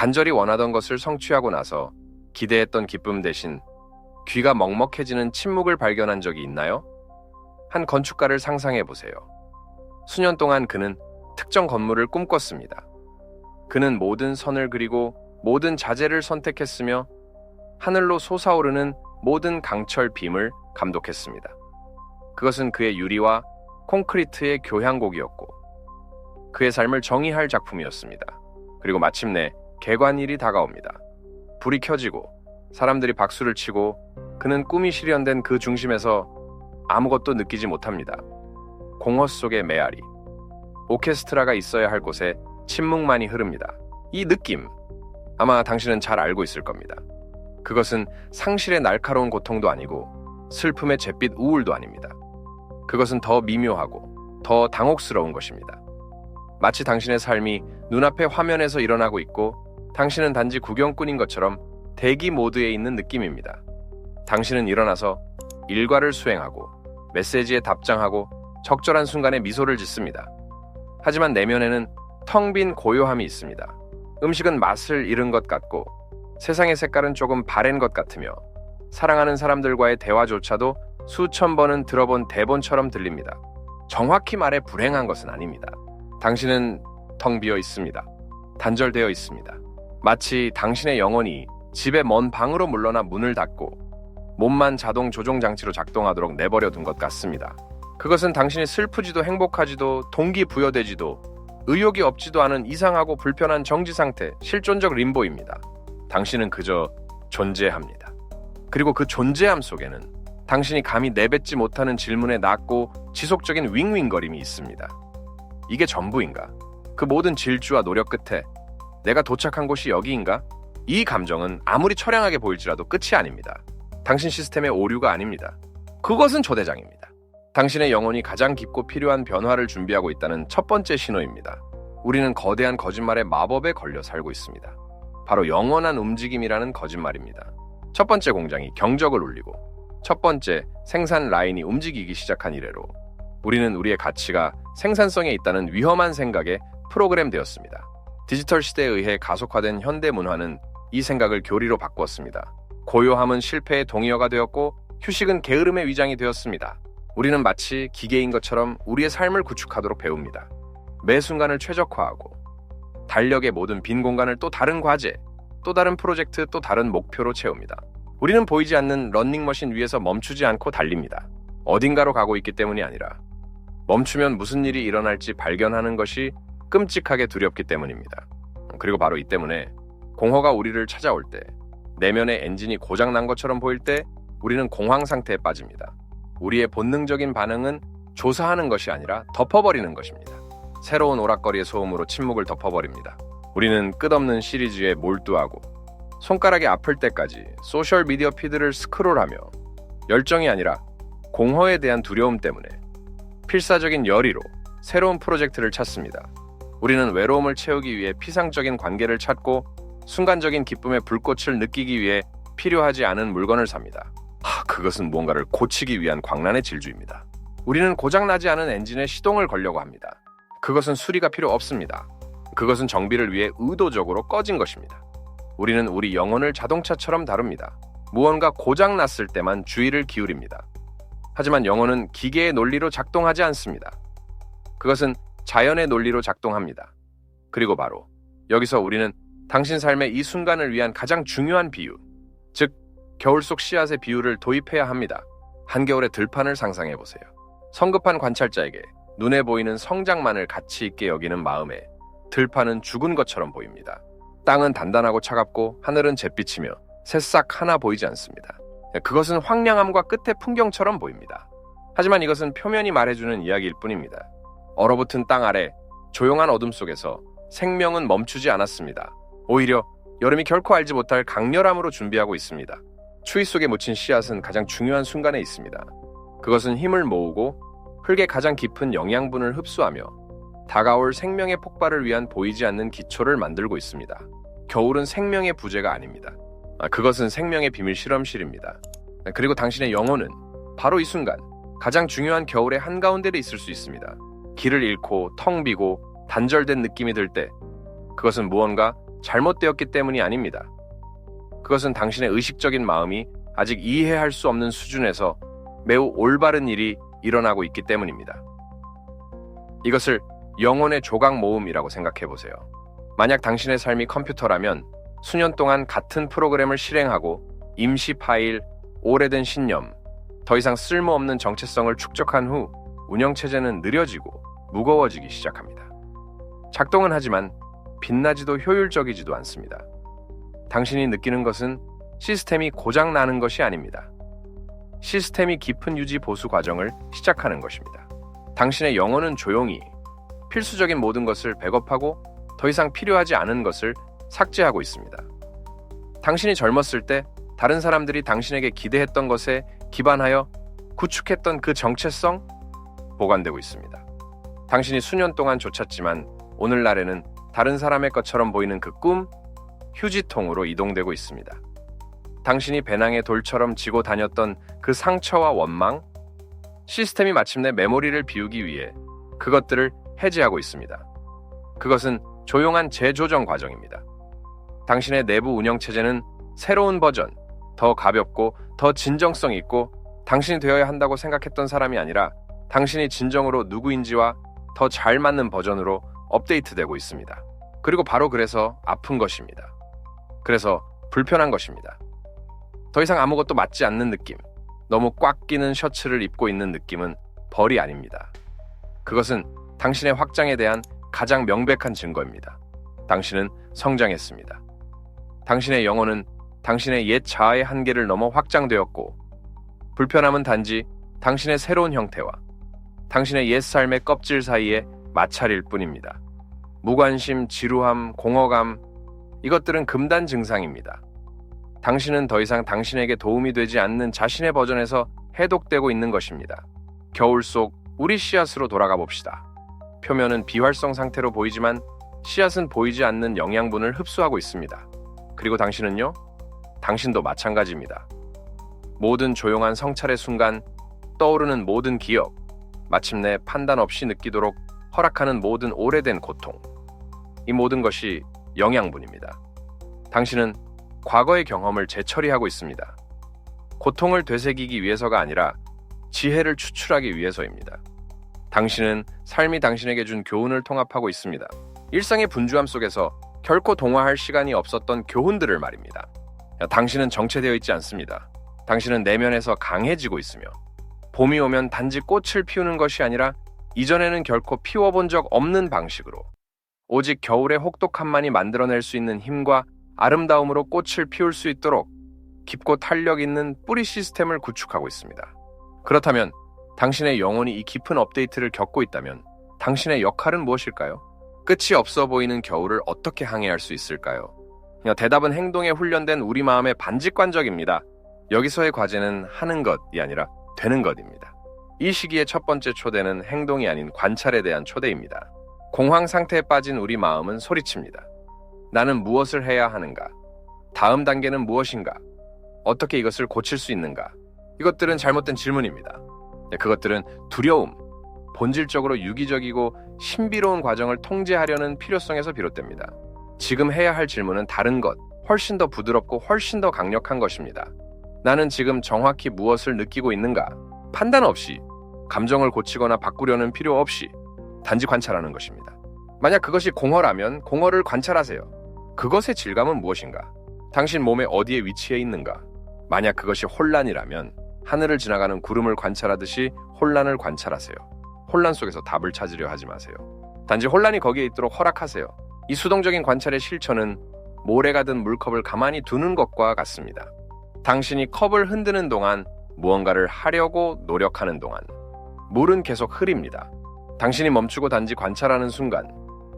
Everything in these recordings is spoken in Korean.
간절히 원하던 것을 성취하고 나서 기대했던 기쁨 대신 귀가 먹먹해지는 침묵을 발견한 적이 있나요? 한 건축가를 상상해 보세요. 수년 동안 그는 특정 건물을 꿈꿨습니다. 그는 모든 선을 그리고 모든 자재를 선택했으며 하늘로 솟아오르는 모든 강철 빔을 감독했습니다. 그것은 그의 유리와 콘크리트의 교향곡이었고 그의 삶을 정의할 작품이었습니다. 그리고 마침내 개관일이 다가옵니다. 불이 켜지고 사람들이 박수를 치고 그는 꿈이 실현된 그 중심에서 아무것도 느끼지 못합니다. 공허 속의 메아리, 오케스트라가 있어야 할 곳에 침묵만이 흐릅니다. 이 느낌, 아마 당신은 잘 알고 있을 겁니다. 그것은 상실의 날카로운 고통도 아니고 슬픔의 잿빛 우울도 아닙니다. 그것은 더 미묘하고 더 당혹스러운 것입니다. 마치 당신의 삶이 눈앞의 화면에서 일어나고 있고 당신은 단지 구경꾼인 것처럼 대기 모드에 있는 느낌입니다. 당신은 일어나서 일과를 수행하고 메시지에 답장하고 적절한 순간에 미소를 짓습니다. 하지만 내면에는 텅 빈 고요함이 있습니다. 음식은 맛을 잃은 것 같고 세상의 색깔은 조금 바랜 것 같으며 사랑하는 사람들과의 대화조차도 수천 번은 들어본 대본처럼 들립니다. 정확히 말해 불행한 것은 아닙니다. 당신은 텅 비어 있습니다. 단절되어 있습니다. 마치 당신의 영혼이 집의 먼 방으로 물러나 문을 닫고 몸만 자동 조종 장치로 작동하도록 내버려 둔 것 같습니다. 그것은 당신이 슬프지도 행복하지도 동기부여되지도 의욕이 없지도 않은 이상하고 불편한 정지 상태, 실존적 림보입니다. 당신은 그저 존재합니다. 그리고 그 존재함 속에는 당신이 감히 내뱉지 못하는 질문에 낮고 지속적인 윙윙거림이 있습니다. 이게 전부인가? 그 모든 질주와 노력 끝에 내가 도착한 곳이 여기인가? 이 감정은 아무리 처량하게 보일지라도 끝이 아닙니다. 당신 시스템의 오류가 아닙니다. 그것은 초대장입니다. 당신의 영혼이 가장 깊고 필요한 변화를 준비하고 있다는 첫 번째 신호입니다. 우리는 거대한 거짓말의 마법에 걸려 살고 있습니다. 바로 영원한 움직임이라는 거짓말입니다. 첫 번째 공장이 경적을 울리고 첫 번째 생산 라인이 움직이기 시작한 이래로 우리는 우리의 가치가 생산성에 있다는 위험한 생각에 프로그램되었습니다. 디지털 시대에 의해 가속화된 현대 문화는 이 생각을 교리로 바꾸었습니다. 고요함은 실패의 동의어가 되었고 휴식은 게으름의 위장이 되었습니다. 우리는 마치 기계인 것처럼 우리의 삶을 구축하도록 배웁니다. 매 순간을 최적화하고 달력의 모든 빈 공간을 또 다른 과제, 또 다른 프로젝트, 또 다른 목표로 채웁니다. 우리는 보이지 않는 러닝머신 위에서 멈추지 않고 달립니다. 어딘가로 가고 있기 때문이 아니라 멈추면 무슨 일이 일어날지 발견하는 것이 끔찍하게 두렵기 때문입니다. 그리고 바로 이 때문에 공허가 우리를 찾아올 때, 내면의 엔진이 고장난 것처럼 보일 때 우리는 공황 상태에 빠집니다. 우리의 본능적인 반응은 조사하는 것이 아니라 덮어버리는 것입니다. 새로운 오락거리의 소음으로 침묵을 덮어버립니다. 우리는 끝없는 시리즈에 몰두하고 손가락이 아플 때까지 소셜미디어 피드를 스크롤하며 열정이 아니라 공허에 대한 두려움 때문에 필사적인 열의로 새로운 프로젝트를 찾습니다. 우리는 외로움을 채우기 위해 피상적인 관계를 찾고 순간적인 기쁨의 불꽃을 느끼기 위해 필요하지 않은 물건을 삽니다. 그것은 무언가를 고치기 위한 광란의 질주입니다. 우리는 고장나지 않은 엔진에 시동을 걸려고 합니다. 그것은 수리가 필요 없습니다. 그것은 정비를 위해 의도적으로 꺼진 것입니다. 우리는 우리 영혼을 자동차처럼 다룹니다. 무언가 고장났을 때만 주의를 기울입니다. 하지만 영혼은 기계의 논리로 작동하지 않습니다. 그것은 자연의 논리로 작동합니다. 그리고 바로 여기서 우리는 당신 삶의 이 순간을 위한 가장 중요한 비유, 즉 겨울 속 씨앗의 비유를 도입해야 합니다. 한겨울의 들판을 상상해보세요. 성급한 관찰자에게 눈에 보이는 성장만을 가치 있게 여기는 마음에 들판은 죽은 것처럼 보입니다. 땅은 단단하고 차갑고 하늘은 잿빛이며 새싹 하나 보이지 않습니다. 그것은 황량함과 끝의 풍경처럼 보입니다. 하지만 이것은 표면이 말해주는 이야기일 뿐입니다. 얼어붙은 땅 아래 조용한 어둠 속에서 생명은 멈추지 않았습니다. 오히려 여름이 결코 알지 못할 강렬함으로 준비하고 있습니다. 추위 속에 묻힌 씨앗은 가장 중요한 순간에 있습니다. 그것은 힘을 모으고 흙의 가장 깊은 영양분을 흡수하며 다가올 생명의 폭발을 위한 보이지 않는 기초를 만들고 있습니다. 겨울은 생명의 부재가 아닙니다. 그것은 생명의 비밀 실험실입니다. 그리고 당신의 영혼은 바로 이 순간 가장 중요한 겨울의 한가운데에 있을 수 있습니다. 길을 잃고 텅 비고 단절된 느낌이 들 때 그것은 무언가 잘못되었기 때문이 아닙니다. 그것은 당신의 의식적인 마음이 아직 이해할 수 없는 수준에서 매우 올바른 일이 일어나고 있기 때문입니다. 이것을 영혼의 조각 모음이라고 생각해 보세요. 만약 당신의 삶이 컴퓨터라면 수년 동안 같은 프로그램을 실행하고 임시 파일, 오래된 신념, 더 이상 쓸모없는 정체성을 축적한 후 운영체제는 느려지고 무거워지기 시작합니다. 작동은 하지만 빛나지도 효율적이지도 않습니다. 당신이 느끼는 것은 시스템이 고장 나는 것이 아닙니다. 시스템이 깊은 유지 보수 과정을 시작하는 것입니다. 당신의 영혼은 조용히 필수적인 모든 것을 백업하고 더 이상 필요하지 않은 것을 삭제하고 있습니다. 당신이 젊었을 때 다른 사람들이 당신에게 기대했던 것에 기반하여 구축했던 그 정체성 보관되고 있습니다. 당신이 수년 동안 좇았지만 오늘날에는 다른 사람의 것처럼 보이는 그 꿈, 휴지통으로 이동되고 있습니다. 당신이 배낭의 돌처럼 지고 다녔던 그 상처와 원망, 시스템이 마침내 메모리를 비우기 위해 그것들을 해제하고 있습니다. 그것은 조용한 재조정 과정입니다. 당신의 내부 운영체제는 새로운 버전, 더 가볍고 더 진정성 있고 당신이 되어야 한다고 생각했던 사람이 아니라 당신이 진정으로 누구인지와 더 잘 맞는 버전으로 업데이트되고 있습니다. 그리고 바로 그래서 아픈 것입니다. 그래서 불편한 것입니다. 더 이상 아무것도 맞지 않는 느낌, 너무 꽉 끼는 셔츠를 입고 있는 느낌은 벌이 아닙니다. 그것은 당신의 확장에 대한 가장 명백한 증거입니다. 당신은 성장했습니다. 당신의 영혼은 당신의 옛 자아의 한계를 넘어 확장되었고, 불편함은 단지 당신의 새로운 형태와 당신의 옛 삶의 껍질 사이의 마찰일 뿐입니다. 무관심, 지루함, 공허감, 이것들은 금단 증상입니다. 당신은 더 이상 당신에게 도움이 되지 않는 자신의 버전에서 해독되고 있는 것입니다. 겨울 속 우리 씨앗으로 돌아가 봅시다. 표면은 비활성 상태로 보이지만 씨앗은 보이지 않는 영양분을 흡수하고 있습니다. 그리고 당신은요? 당신도 마찬가지입니다. 모든 조용한 성찰의 순간 떠오르는 모든 기억, 마침내 판단 없이 느끼도록 허락하는 모든 오래된 고통, 이 모든 것이 영양분입니다. 당신은 과거의 경험을 재처리하고 있습니다. 고통을 되새기기 위해서가 아니라 지혜를 추출하기 위해서입니다. 당신은 삶이 당신에게 준 교훈을 통합하고 있습니다. 일상의 분주함 속에서 결코 동화할 시간이 없었던 교훈들을 말입니다. 당신은 정체되어 있지 않습니다. 당신은 내면에서 강해지고 있으며 봄이 오면 단지 꽃을 피우는 것이 아니라 이전에는 결코 피워본 적 없는 방식으로 오직 겨울의 혹독함만이 만들어낼 수 있는 힘과 아름다움으로 꽃을 피울 수 있도록 깊고 탄력 있는 뿌리 시스템을 구축하고 있습니다. 그렇다면 당신의 영혼이 이 깊은 업데이트를 겪고 있다면 당신의 역할은 무엇일까요? 끝이 없어 보이는 겨울을 어떻게 항해할 수 있을까요? 대답은 행동에 훈련된 우리 마음의 반직관적입니다. 여기서의 과제는 하는 것이 아니라 되는 것입니다. 이 시기의 첫 번째 초대는 행동이 아닌 관찰에 대한 초대입니다. 공황 상태에 빠진 우리 마음은 소리칩니다. 나는 무엇을 해야 하는가? 다음 단계는 무엇인가? 어떻게 이것을 고칠 수 있는가? 이것들은 잘못된 질문입니다. 그것들은 두려움, 본질적으로 유기적이고 신비로운 과정을 통제하려는 필요성에서 비롯됩니다. 지금 해야 할 질문은 다른 것, 훨씬 더 부드럽고 훨씬 더 강력한 것입니다. 나는 지금 정확히 무엇을 느끼고 있는가? 판단 없이, 감정을 고치거나 바꾸려는 필요 없이 단지 관찰하는 것입니다. 만약 그것이 공허라면 공허를 관찰하세요. 그것의 질감은 무엇인가? 당신 몸의 어디에 위치해 있는가? 만약 그것이 혼란이라면 하늘을 지나가는 구름을 관찰하듯이 혼란을 관찰하세요. 혼란 속에서 답을 찾으려 하지 마세요. 단지 혼란이 거기에 있도록 허락하세요. 이 수동적인 관찰의 실천은 모래가 든 물컵을 가만히 두는 것과 같습니다. 당신이 컵을 흔드는 동안 무언가를 하려고 노력하는 동안 물은 계속 흐립니다. 당신이 멈추고 단지 관찰하는 순간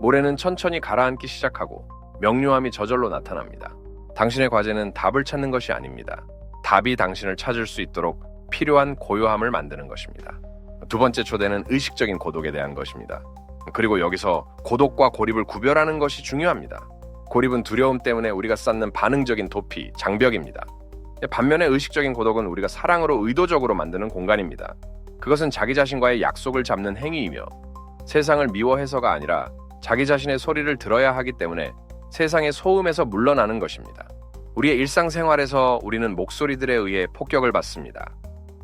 모래는 천천히 가라앉기 시작하고 명료함이 저절로 나타납니다. 당신의 과제는 답을 찾는 것이 아닙니다. 답이 당신을 찾을 수 있도록 필요한 고요함을 만드는 것입니다. 두 번째 초대는 의식적인 고독에 대한 것입니다. 그리고 여기서 고독과 고립을 구별하는 것이 중요합니다. 고립은 두려움 때문에 우리가 쌓는 반응적인 도피, 장벽입니다. 반면에 의식적인 고독은 우리가 사랑으로 의도적으로 만드는 공간입니다. 그것은 자기 자신과의 약속을 잡는 행위이며 세상을 미워해서가 아니라 자기 자신의 소리를 들어야 하기 때문에 세상의 소음에서 물러나는 것입니다. 우리의 일상생활에서 우리는 목소리들에 의해 폭격을 받습니다.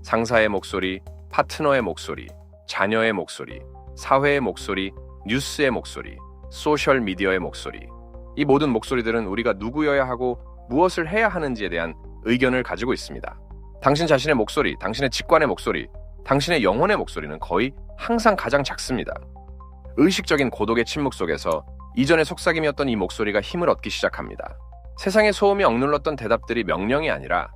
상사의 목소리, 파트너의 목소리, 자녀의 목소리, 사회의 목소리, 뉴스의 목소리, 소셜미디어의 목소리. 이 모든 목소리들은 우리가 누구여야 하고 무엇을 해야 하는지에 대한 의견을 가지고 있습니다. 당신 자신의 목소리, 당신의 직관의 목소리, 당신의 영혼의 목소리는 거의 항상 가장 작습니다. 의식적인 고독의 침묵 속에서 이전에 속삭임이었던 이 목소리가 힘을 얻기 시작합니다. 세상의 소음이 억눌렀던 대답들이 명령이 아니라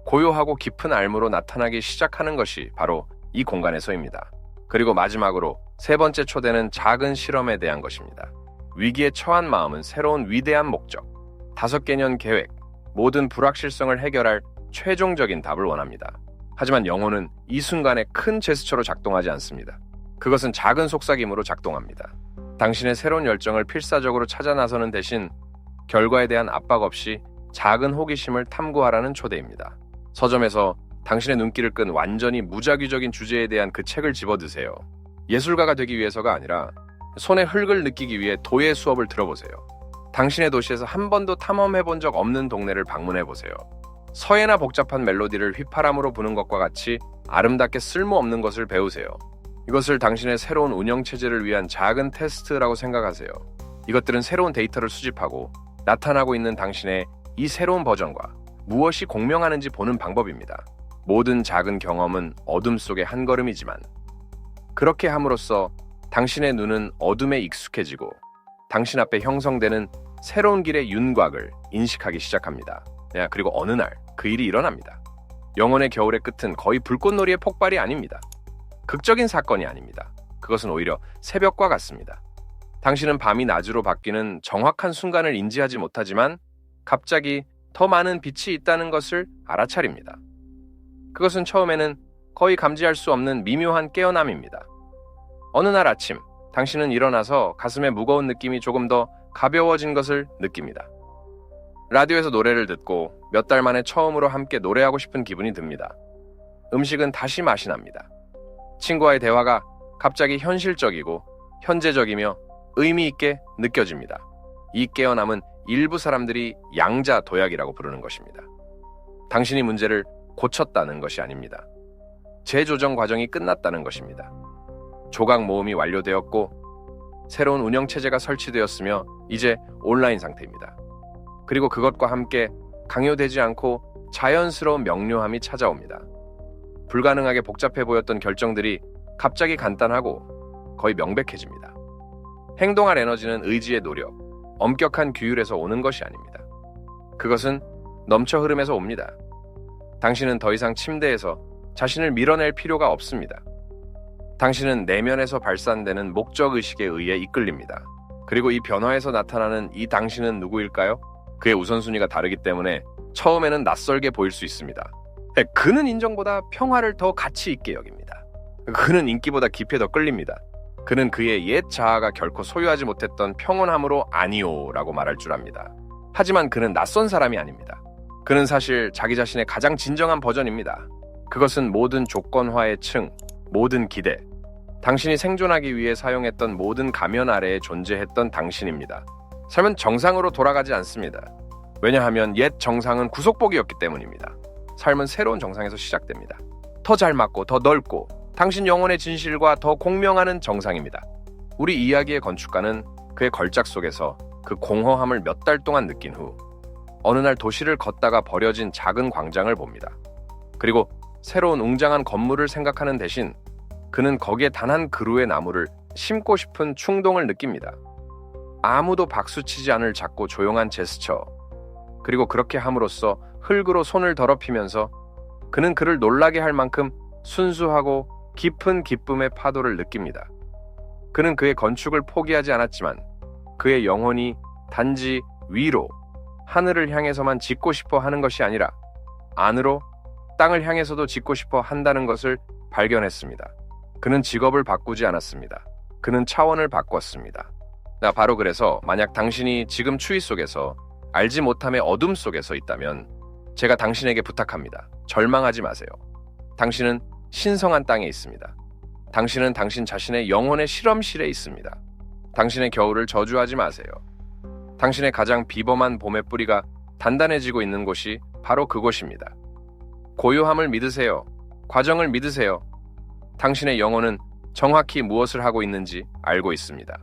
고요하고 깊은 알무로 나타나기 시작하는 것이 바로 이 공간에서입니다. 그리고 마지막으로 세 번째 초대는 작은 실험에 대한 것입니다. 위기에 처한 마음은 새로운 위대한 목적, 5개년 계획, 모든 불확실성을 해결할 최종적인 답을 원합니다. 하지만 영혼은 이 순간에 큰 제스처로 작동하지 않습니다. 그것은 작은 속삭임으로 작동합니다. 당신의 새로운 열정을 필사적으로 찾아 나서는 대신 결과에 대한 압박 없이 작은 호기심을 탐구하라는 초대입니다. 서점에서 당신의 눈길을 끈 완전히 무작위적인 주제에 대한 그 책을 집어드세요. 예술가가 되기 위해서가 아니라 손에 흙을 느끼기 위해 도예 수업을 들어보세요. 당신의 도시에서 한 번도 탐험해본 적 없는 동네를 방문해보세요. 서예나 복잡한 멜로디를 휘파람으로 부는 것과 같이 아름답게 쓸모없는 것을 배우세요. 이것을 당신의 새로운 운영체제를 위한 작은 테스트라고 생각하세요. 이것들은 새로운 데이터를 수집하고 나타나고 있는 당신의 이 새로운 버전과 무엇이 공명하는지 보는 방법입니다. 모든 작은 경험은 어둠 속의 한 걸음이지만 그렇게 함으로써 당신의 눈은 어둠에 익숙해지고 당신 앞에 형성되는 새로운 길의 윤곽을 인식하기 시작합니다. 그리고 어느 날 그 일이 일어납니다. 영혼의 겨울의 끝은 거의 불꽃놀이의 폭발이 아닙니다. 극적인 사건이 아닙니다. 그것은 오히려 새벽과 같습니다. 당신은 밤이 낮으로 바뀌는 정확한 순간을 인지하지 못하지만 갑자기 더 많은 빛이 있다는 것을 알아차립니다. 그것은 처음에는 거의 감지할 수 없는 미묘한 깨어남입니다. 어느 날 아침, 당신은 일어나서 가슴에 무거운 느낌이 조금 더 가벼워진 것을 느낍니다. 라디오에서 노래를 듣고 몇 달 만에 처음으로 함께 노래하고 싶은 기분이 듭니다. 음식은 다시 맛이 납니다. 친구와의 대화가 갑자기 현실적이고 현재적이며 의미 있게 느껴집니다. 이 깨어남은 일부 사람들이 양자도약이라고 부르는 것입니다. 당신이 문제를 고쳤다는 것이 아닙니다. 재조정 과정이 끝났다는 것입니다. 조각 모음이 완료되었고 새로운 운영체제가 설치되었으며 이제 온라인 상태입니다. 그리고 그것과 함께 강요되지 않고 자연스러운 명료함이 찾아옵니다. 불가능하게 복잡해 보였던 결정들이 갑자기 간단하고 거의 명백해집니다. 행동할 에너지는 의지의 노력, 엄격한 규율에서 오는 것이 아닙니다. 그것은 넘쳐 흐름에서 옵니다. 당신은 더 이상 침대에서 자신을 밀어낼 필요가 없습니다. 당신은 내면에서 발산되는 목적의식에 의해 이끌립니다. 그리고 이 변화에서 나타나는 이 당신은 누구일까요? 그의 우선순위가 다르기 때문에 처음에는 낯설게 보일 수 있습니다. 그는 인정보다 평화를 더 가치 있게 여깁니다. 그는 인기보다 기피에 더 끌립니다. 그는 그의 옛 자아가 결코 소유하지 못했던 평온함으로 아니오 라고 말할 줄 압니다. 하지만 그는 낯선 사람이 아닙니다. 그는 사실 자기 자신의 가장 진정한 버전입니다. 그것은 모든 조건화의 층, 모든 기대, 당신이 생존하기 위해 사용했던 모든 가면 아래에 존재했던 당신입니다. 삶은 정상으로 돌아가지 않습니다. 왜냐하면 옛 정상은 구속복이었기 때문입니다. 삶은 새로운 정상에서 시작됩니다. 더 잘 맞고 더 넓고 당신 영혼의 진실과 더 공명하는 정상입니다. 우리 이야기의 건축가는 그의 걸작 속에서 그 공허함을 몇 달 동안 느낀 후 어느 날 도시를 걷다가 버려진 작은 광장을 봅니다. 그리고 새로운 웅장한 건물을 생각하는 대신 그는 거기에 단 한 그루의 나무를 심고 싶은 충동을 느낍니다. 아무도 박수치지 않을 작고 조용한 제스처, 그리고 그렇게 함으로써 흙으로 손을 더럽히면서 그는 그를 놀라게 할 만큼 순수하고 깊은 기쁨의 파도를 느낍니다. 그는 그의 건축을 포기하지 않았지만 그의 영혼이 단지 위로, 하늘을 향해서만 짓고 싶어 하는 것이 아니라 안으로, 땅을 향해서도 짓고 싶어 한다는 것을 발견했습니다. 그는 직업을 바꾸지 않았습니다. 그는 차원을 바꿨습니다. 바로 그래서 만약 당신이 지금 추위 속에서 알지 못함의 어둠 속에서 있다면 제가 당신에게 부탁합니다. 절망하지 마세요. 당신은 신성한 땅에 있습니다. 당신은 당신 자신의 영혼의 실험실에 있습니다. 당신의 겨울을 저주하지 마세요. 당신의 가장 비범한 봄의 뿌리가 단단해지고 있는 곳이 바로 그곳입니다. 고요함을 믿으세요. 과정을 믿으세요. 당신의 영혼은 정확히 무엇을 하고 있는지 알고 있습니다.